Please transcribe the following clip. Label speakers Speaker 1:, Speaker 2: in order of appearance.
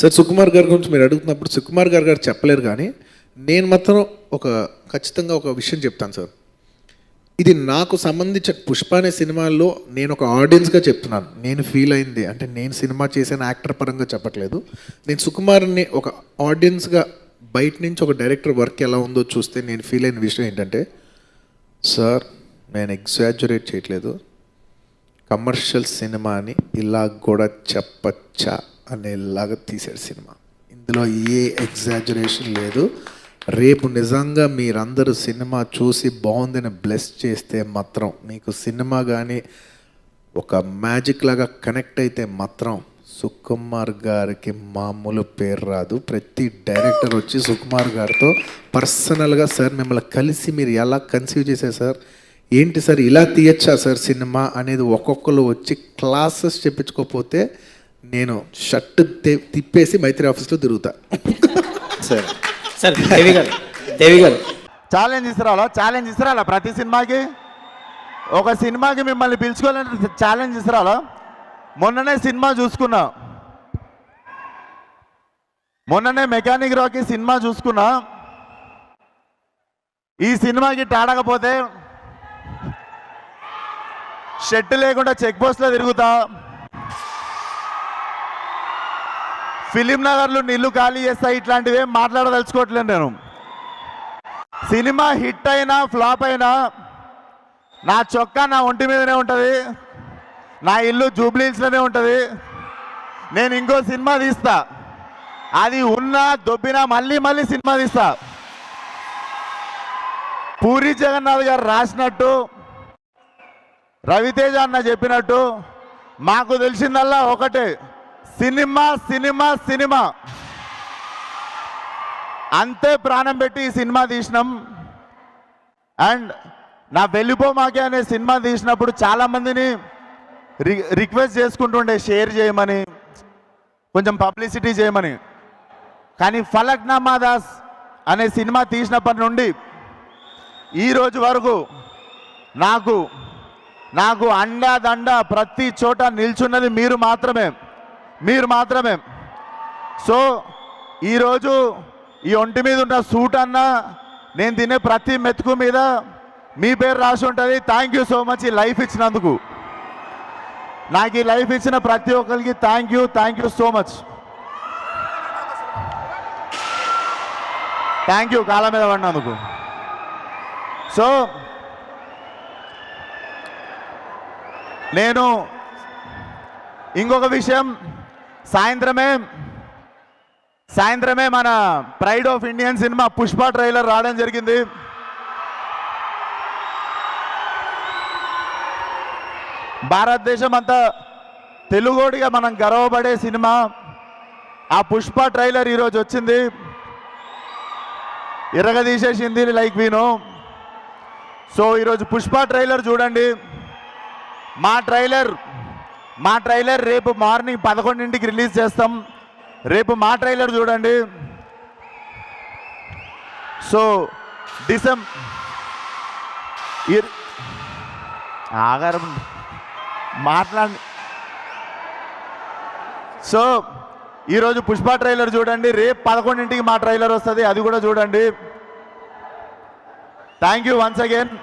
Speaker 1: Sir Sukumar గారి గురించి మీరు అడుగుతున్నప్పుడు సుకుమార్ గారు చెప్పలేరు, కానీ నేను మాత్రం ఖచ్చితంగా ఒక విషయం చెప్తాను సార్. ఇది నాకు సంబంధించిన పుష్ప అనే సినిమాల్లో నేను ఒక ఆడియన్స్గా చెప్తున్నాను. నేను ఫీల్ అయింది అంటే నేను సినిమా చేసిన యాక్టర్ పరంగా చెప్పట్లేదు. నేను సుకుమార్ని ఒక ఆడియన్స్గా బయట నుంచి ఒక డైరెక్టర్ వర్క్ ఎలా ఉందో చూస్తే నేను ఫీల్ అయిన విషయం ఏంటంటే, సార్ నేను ఎగ్జాజరేట్ చేయట్లేదు, కమర్షియల్ సినిమాని ఇలా కూడా చెప్పచ్చా అనేలాగా తీశాడు సినిమా. ఇందులో ఏ ఎగ్జాజరేషన్ లేదు. రేపు నిజంగా మీరందరూ సినిమా చూసి బాగుందని బ్లెస్ చేస్తే మాత్రం, మీకు సినిమా కానీ ఒక మ్యాజిక్ లాగా కనెక్ట్ అయితే మాత్రం సుకుమార్ గారికి మామూలు పేరు రాదు. ప్రతి డైరెక్టర్ వచ్చి సుకుమార్ గారితో పర్సనల్గా సార్ మిమ్మల్ని కలిసి మీరు ఎలా కన్సీవ్ చేశారు సార్, ఏంటి సార్ ఇలా తీయచ్చా సార్ సినిమా అనేది ఒక్కొక్కరు వచ్చి క్లాసెస్ చెప్పించుకోకపోతే నేను షర్ట్ తిప్పేసి మైత్రి ఆఫీస్లో తిరుగుతా.
Speaker 2: సార్ సార్ దేవి గారు
Speaker 3: ఛాలెంజ్ ఇస్తారా ప్రతి సినిమాకి ఒక సినిమాకి మిమ్మల్ని పిలుచుకోవాలంటే ఛాలెంజ్ ఇస్తారా? మొన్ననే సినిమా చూసుకున్నా, మొన్ననే మెకానిక్ రాకీ సినిమా చూసుకున్నా. ఈ సినిమాకి టాడకపోతే షెట్ లేకుండా చెక్ పోస్ట్లో తిరుగుతా, ఫిలిం నగర్లు నీళ్లు ఖాళీ చేస్తాయి. ఇట్లాంటివి ఏం మాట్లాడదలుచుకోవట్లేదు నేను. సినిమా హిట్ అయినా ఫ్లాప్ అయినా నా చొక్కా నా ఒంటి మీదనే ఉంటుంది, నా ఇల్లు జూబ్లీహిల్స్లోనే ఉంటుంది. నేను ఇంకో సినిమా తీస్తా, అది ఉన్నా దొబ్బినా మళ్ళీ సినిమా తీస్తా. పూరి జగన్నాథ్ గారు రాసినట్టు, రవితేజ అన్న చెప్పినట్టు మాకు తెలిసిందల్లా ఒకటే, సినిమా సినిమా సినిమా. అంతే ప్రాణం పెట్టి ఈ సినిమా తీసినాం. అండ్ నా వెళ్ళిపో మాకే అనే సినిమా తీసినప్పుడు చాలామందిని రిక్వెస్ట్ చేసుకుంటుండే షేర్ చేయమని, కొంచెం పబ్లిసిటీ చేయమని. కానీ ఫలక్నామా దాస్ అనే సినిమా తీసినప్పటి నుండి ఈరోజు వరకు నాకు అండా దండ ప్రతి చోట నిల్చున్నది మీరు మాత్రమే. సో ఈరోజు ఈ ఒంటి మీద ఉన్న సూట్ అన్న, నేను తినే ప్రతి మెతుకు మీద మీ పేరు రాసి ఉంటుంది. థ్యాంక్ యూ సో మచ్ ఈ లైఫ్ ఇచ్చినందుకు. నాకు ఈ లైఫ్ ఇచ్చిన ప్రతి ఒక్కరికి thank you so much. Thank you కాళ్ళ మీద పడినందుకు. సో నేను ఇంకొక విషయం, సాయంత్రమే మన pride of Indian cinema Pushpa trailer రావడం జరిగింది. భారతదేశం అంతా తెలుగోడిగా మనం గర్వపడే సినిమా ఆ పుష్ప ట్రైలర్ ఈరోజు వచ్చింది. ఇరగదీసేసింది లైక్ వీను. సో ఈరోజు పుష్ప ట్రైలర్ చూడండి. మా ట్రైలర్ రేపు మార్నింగ్ 11ంటికి రిలీజ్ చేస్తాం. రేపు మా ట్రైలర్ చూడండి. సో ఆగారం మాట్లాడి. సో ఈరోజు పుష్ప ట్రైలర్ చూడండి, రేపు 11ంటికి మా ట్రైలర్ వస్తుంది, అది కూడా చూడండి. Thank you once again.